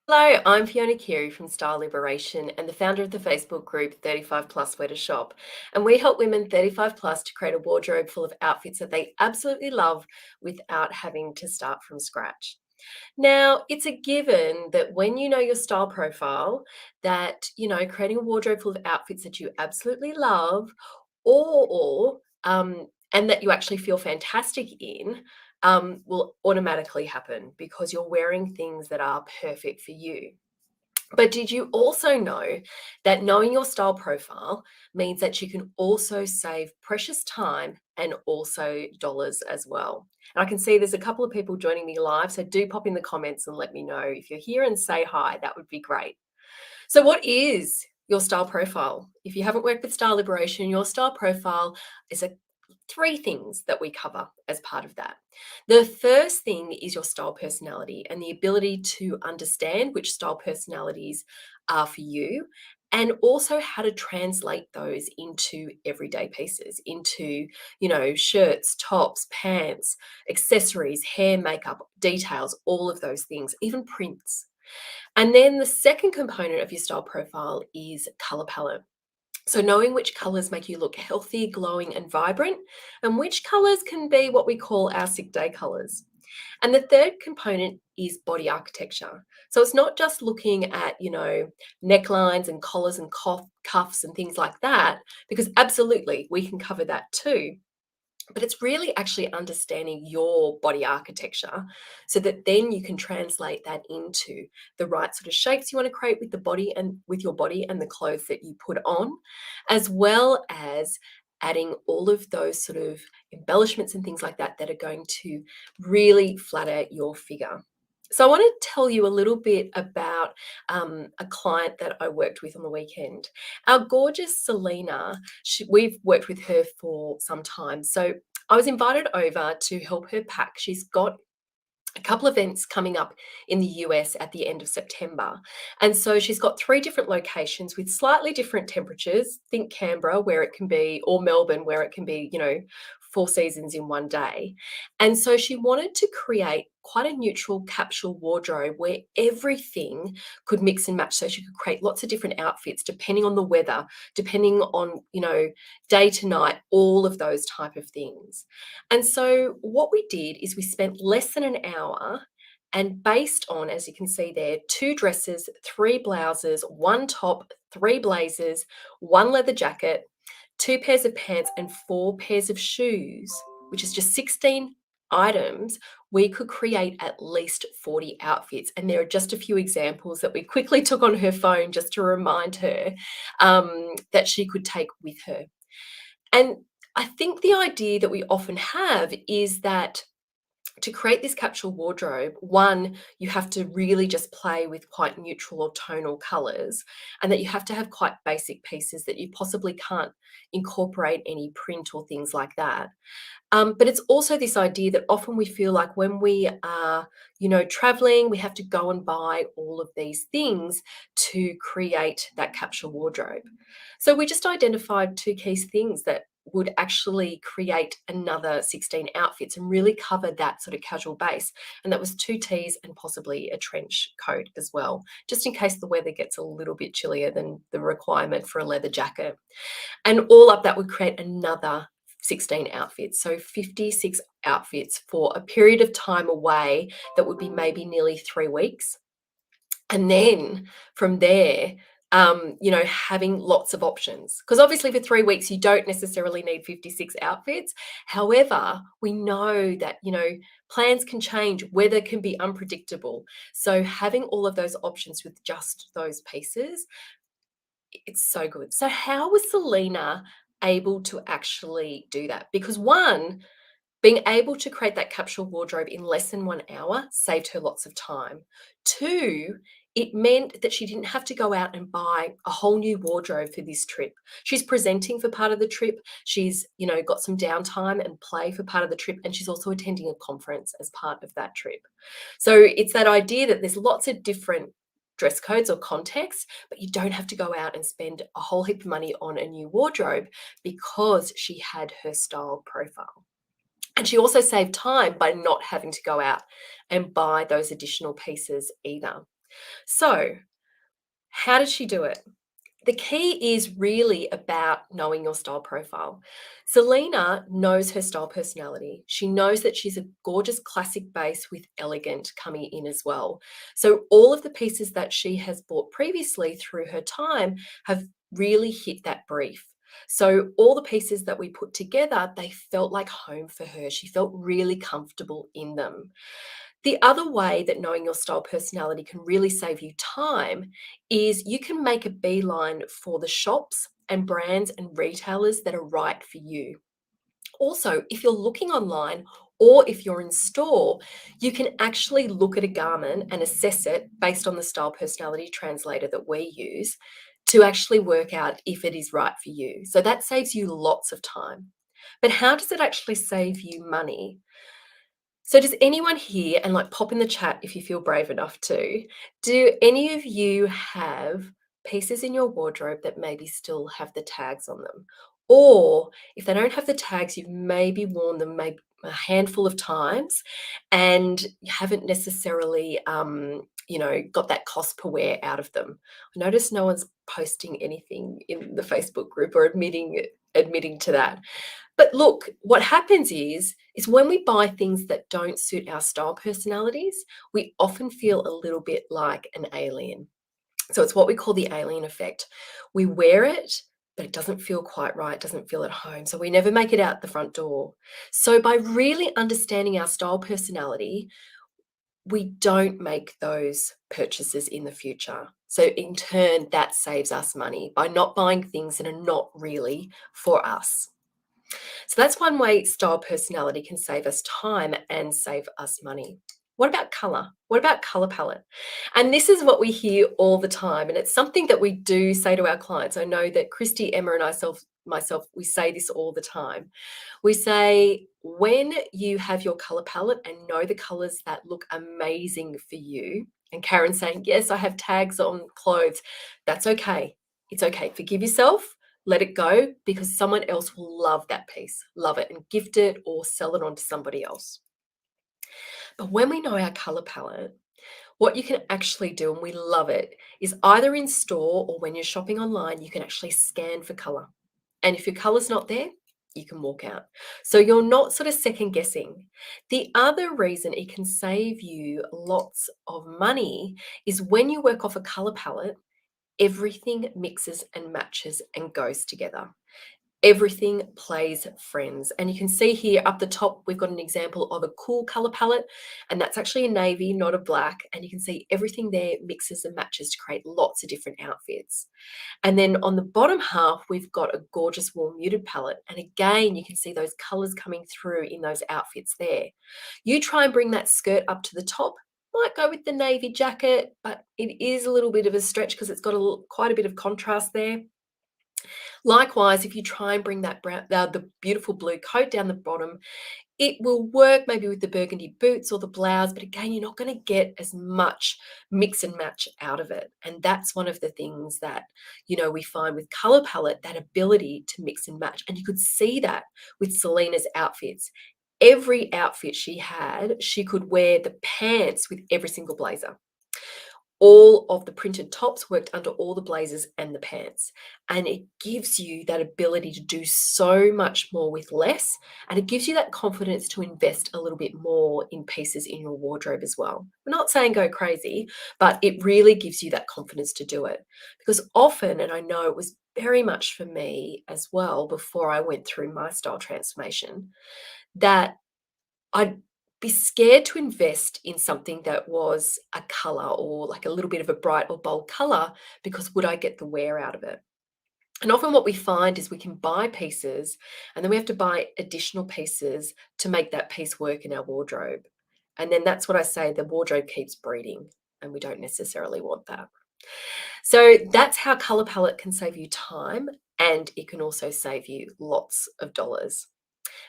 Hello, I'm Fiona Keary from Style Liberation and the founder of the Facebook group 35 Plus Where to Shop. And we help women 35 plus to create a wardrobe full of outfits that they absolutely love without having to start from scratch. Now, it's a given that when you know your style profile, that, creating a wardrobe full of outfits that you absolutely love and that you actually feel fantastic in will automatically happen because you're wearing things that are perfect for you. But did you also know that knowing your style profile means that you can also save precious time and also dollars as well? And I can see there's a couple of people joining me live, so do pop in the comments and let me know if you're here and say hi. That would be great. So, what is your style profile? If you haven't worked with Style Liberation, your style profile is a three things that we cover as part of that. The first thing is your style personality and the ability to understand which style personalities are for you, and also how to translate those into everyday pieces, into, shirts, tops, pants, accessories, hair, makeup, details, all of those things, even prints. And then the second component of your style profile is color palette. So, knowing which colors make you look healthy, glowing, and vibrant, and which colors can be what we call our sick day colors. And the third component is body architecture. So, it's not just looking at, necklines and collars and cuffs and things like that, because absolutely we can cover that too. But it's really actually understanding your body architecture so that then you can translate that into the right sort of shapes you want to create with the body and with your body and the clothes that you put on, as well as adding all of those sort of embellishments and things like that that are going to really flatter your figure. So, I want to tell you a little bit about a client that I worked with on the weekend. Our gorgeous Selena, we've worked with her for some time. So, I was invited over to help her pack. She's got a couple of events coming up in the US at the end of September. And so she's got three different locations with slightly different temperatures. Think Canberra, where it can be, or Melbourne, where it can be, four seasons in one day. And so she wanted to create quite a neutral capsule wardrobe where everything could mix and match. So she could create lots of different outfits depending on the weather, depending on, day to night, all of those type of things. And so what we did is we spent less than an hour, and based on, as you can see there, two dresses, three blouses, one top, three blazers, one leather jacket, two pairs of pants, and four pairs of shoes, which is just 16 items, we could create at least 40 outfits. And there are just a few examples that we quickly took on her phone just to remind her that she could take with her. And I think the idea that we often have is that to create this capsule wardrobe, one, you have to really just play with quite neutral or tonal colors, and that you have to have quite basic pieces that you possibly can't incorporate any print or things like that. But it's also this idea that often we feel like when we are, traveling, we have to go and buy all of these things to create that capsule wardrobe. So we just identified two key things that would actually create another 16 outfits and really cover that sort of casual base. And that was two tees and possibly a trench coat as well, just in case the weather gets a little bit chillier than the requirement for a leather jacket. And all up, that would create another 16 outfits. So 56 outfits for a period of time away that would be maybe nearly 3 weeks. And then from there, having lots of options. Because obviously for 3 weeks, you don't necessarily need 56 outfits. However, we know that, plans can change, weather can be unpredictable. So having all of those options with just those pieces, it's so good. So how was Selena able to actually do that? Because one, being able to create that capsule wardrobe in less than 1 hour saved her lots of time. Two, it meant that she didn't have to go out and buy a whole new wardrobe for this trip. She's presenting for part of the trip. She's, got some downtime and play for part of the trip. And she's also attending a conference as part of that trip. So it's that idea that there's lots of different dress codes or contexts, but you don't have to go out and spend a whole heap of money on a new wardrobe because she had her style profile. And she also saved time by not having to go out and buy those additional pieces either. So, how did she do it? The key is really about knowing your style profile. Selena knows her style personality. She knows that she's a gorgeous classic base with elegant coming in as well. So all of the pieces that she has bought previously through her time have really hit that brief. So all the pieces that we put together, they felt like home for her. She felt really comfortable in them. The other way that knowing your style personality can really save you time is you can make a beeline for the shops and brands and retailers that are right for you. Also, if you're looking online or if you're in store, you can actually look at a garment and assess it based on the style personality translator that we use to actually work out if it is right for you. So that saves you lots of time. But how does it actually save you money? So does anyone here, and like pop in the chat if you feel brave enough to, do any of you have pieces in your wardrobe that maybe still have the tags on them? Or if they don't have the tags, you've maybe worn them maybe a handful of times and you haven't necessarily got that cost per wear out of them. I notice no one's posting anything in the Facebook group or admitting to that. But look, what happens is when we buy things that don't suit our style personalities, we often feel a little bit like an alien. So it's what we call the alien effect. We wear it, but it doesn't feel quite right, doesn't feel at home. So we never make it out the front door. So by really understanding our style personality, we don't make those purchases in the future. So in turn, that saves us money by not buying things that are not really for us. So that's one way style personality can save us time and save us money. What about color? What about color palette? And this is what we hear all the time. And it's something that we do say to our clients. I know that Christy, Emma, and myself, we say this all the time. We say, when you have your color palette and know the colors that look amazing for you, and Karen's saying, yes, I have tags on clothes, that's okay. It's okay. Forgive yourself, let it go, because someone else will love that piece, love it, and gift it or sell it on to somebody else. But when we know our color palette, what you can actually do, and we love it, is either in store or when you're shopping online, you can actually scan for color. And if your color's not there, you can walk out. So you're not sort of second guessing. The other reason it can save you lots of money is when you work off a color palette, everything mixes and matches and goes together. Everything plays friends. And you can see here up the top, we've got an example of a cool color palette, and that's actually a navy, not a black. And you can see everything there mixes and matches to create lots of different outfits. And then on the bottom half, we've got a gorgeous warm muted palette. And again, you can see those colors coming through in those outfits there. You try and bring that skirt up to the top, might go with the navy jacket, but it is a little bit of a stretch because it's got quite a bit of contrast there. Likewise, if you try and bring that the beautiful blue coat down the bottom, it will work maybe with the burgundy boots or the blouse, but again, you're not going to get as much mix and match out of it. And that's one of the things that, we find with color palette, that ability to mix and match. And you could see that with Selena's outfits. Every outfit she had, she could wear the pants with every single blazer. All of the printed tops worked under all the blazers and the pants. And it gives you that ability to do so much more with less. And it gives you that confidence to invest a little bit more in pieces in your wardrobe as well. We're not saying go crazy, but it really gives you that confidence to do it. Because often, and I know it was very much for me as well before I went through my style transformation, that I'd be scared to invest in something that was a color or like a little bit of a bright or bold color because would I get the wear out of it? And often what we find is we can buy pieces and then we have to buy additional pieces to make that piece work in our wardrobe. And then that's what I say, the wardrobe keeps breeding, and we don't necessarily want that. So that's how color palette can save you time, and it can also save you lots of dollars.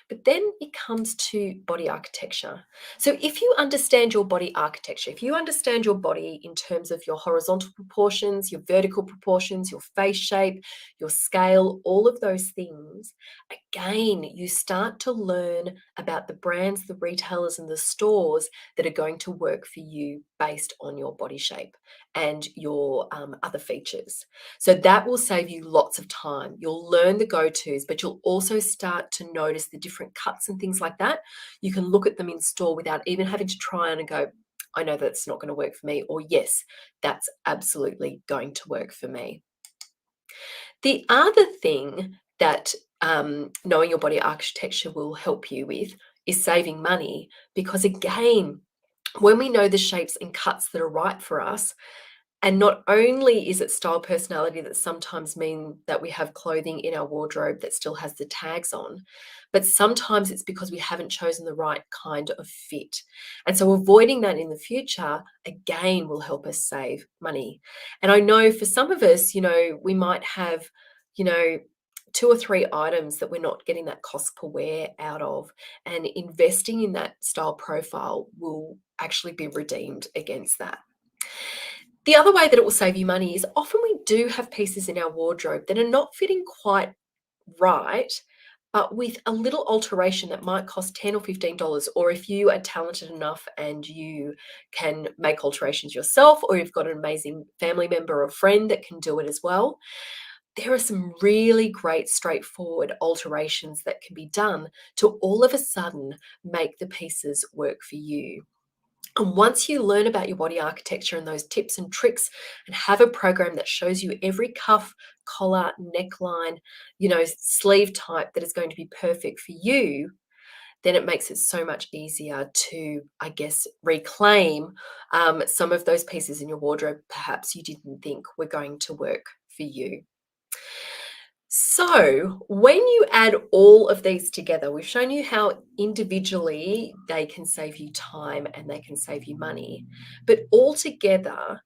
But then it comes to body architecture. So if you understand your body architecture, if you understand your body in terms of your horizontal proportions, your vertical proportions, your face shape, your scale, all of those things, again, you start to learn about the brands, the retailers, and the stores that are going to work for you based on your body shape and your other features. So that will save you lots of time. You'll learn the go-tos, but you'll also start to notice the different cuts and things like that. You can look at them in store without even having to try on and go, I know that's not going to work for me, or yes, that's absolutely going to work for me. The other thing that knowing your body architecture will help you with is saving money, because again, when we know the shapes and cuts that are right for us, and not only is it style personality that sometimes mean that we have clothing in our wardrobe that still has the tags on, but sometimes it's because we haven't chosen the right kind of fit. And so avoiding that in the future, again, will help us save money. And I know for some of us, we might have, you know, 2 or 3 items that we're not getting that cost per wear out of, and investing in that style profile will actually be redeemed against that. The other way that it will save you money is often we do have pieces in our wardrobe that are not fitting quite right, but with a little alteration that might cost $10 or $15. Or if you are talented enough and you can make alterations yourself, or you've got an amazing family member or friend that can do it as well, there are some really great straightforward alterations that can be done to all of a sudden make the pieces work for you. And once you learn about your body architecture and those tips and tricks, and have a program that shows you every cuff, collar, neckline, sleeve type that is going to be perfect for you, then it makes it so much easier to, I guess, reclaim some of those pieces in your wardrobe perhaps you didn't think were going to work for you. So when you add all of these together, we've shown you how individually they can save you time and they can save you money, but all together,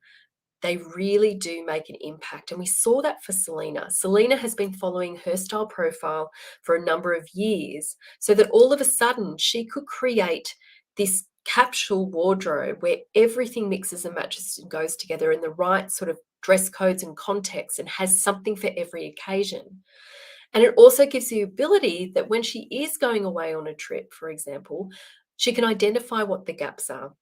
they really do make an impact. And we saw that for Selena. Selena has been following her style profile for a number of years, so that all of a sudden she could create this capsule wardrobe where everything mixes and matches and goes together in the right sort of dress codes and contexts, and has something for every occasion. And it also gives the ability that when she is going away on a trip, for example, she can identify what the gaps are.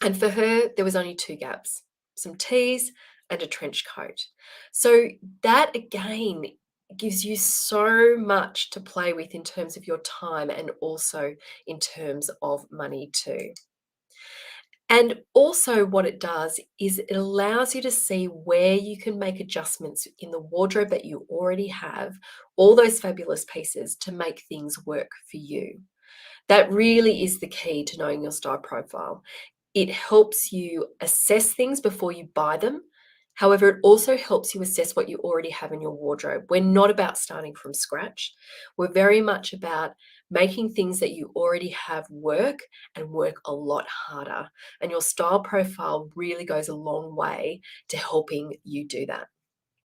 And for her, there was only 2 gaps, some tees and a trench coat. So that again gives you so much to play with in terms of your time, and also in terms of money too. And also what it does is it allows you to see where you can make adjustments in the wardrobe that you already have, all those fabulous pieces, to make things work for you. That really is the key to knowing your style profile. It helps you assess things before you buy them. However, it also helps you assess what you already have in your wardrobe. We're not about starting from scratch. We're very much about making things that you already have work, and work a lot harder. And your style profile really goes a long way to helping you do that.